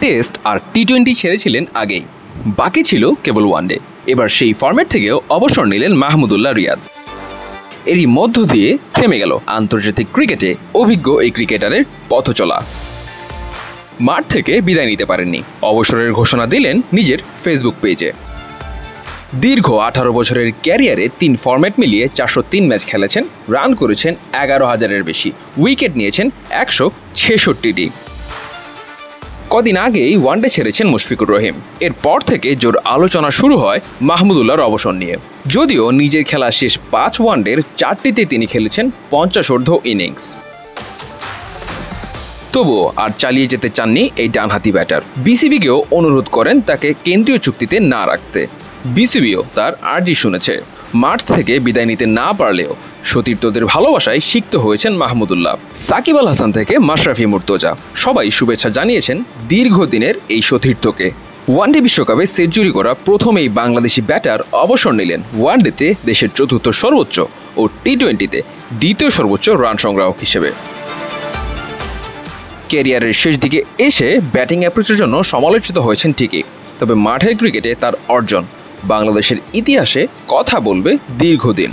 Test আর টি-20 ছেড়েছিলেন আগেই, বাকি ছিল কেবল ওয়ানডে। এবার সেই ফরম্যাট থেকেও অবসর নিলেন মাহমুদুল্লাহ রিয়াদ। এরই মধ্য দিয়ে থেমে গেল আন্তর্জাতিক ক্রিকেটে অভিজ্ঞ এই ক্রিকেটারের পথচলা। মাঠ থেকে বিদায় নিতে পারেননি, অবসরের ঘোষণা দিলেন নিজের ফেসবুক পেজে। দীর্ঘ 18 বছরের ক্যারিয়ারে 3 ফরম্যাট মিলিয়ে 403 ম্যাচ খেলেছেন, রান করেছেন 11,000-এর বেশি, উইকেট নিয়েছেন 166টি। কদিন আগেই ওয়ানডে ছেড়েছেন মুশফিকুর রহিম। এরপর থেকে জোর আলোচনা শুরু হয় মাহমুদুল্লাহর অবসর নিয়ে। যদিও নিজের খেলা শেষ 5 ওয়ানডের 4টিতে তিনি খেলেছেন 50 ইনিংস। তবুও আর চালিয়ে যেতে চাননি এই ডানহাতি ব্যাটার। বিসিবিকেও অনুরোধ করেন তাকে কেন্দ্রীয় চুক্তিতে না রাখতে। বিসিবিও তার আর্জি শুনেছে। মাঠ থেকে বিদায় নিতে না পারলেও সতীর্থদের ভালোবাসায় সিক্ত হয়েছেন মাহমুদুল্লাহ। সাকিব আল হাসান থেকে মাশরাফি মুর্তজা সবাই শুভেচ্ছা জানিয়েছেন দীর্ঘদিনের এই সতীর্থকে। ওয়ানডে বিশ্বকাপে সেঞ্চুরি করা প্রথম এই বাংলাদেশি ব্যাটার অবসর নিলেন ওয়ানডেতে দেশের 4র্থ সর্বোচ্চ ও টি-20তে 2য় সর্বোচ্চ রান সংগ্রাহক হিসেবে। ক্যারিয়ারের শেষ দিকে এসে ব্যাটিং অ্যাপ্রোচের জন্য সমালোচিত হয়েছেন ঠিকই, তবে মাঠের ক্রিকেটে তার অর্জন বাংলাদেশের ইতিহাসে কথা বলবে দীর্ঘদিন।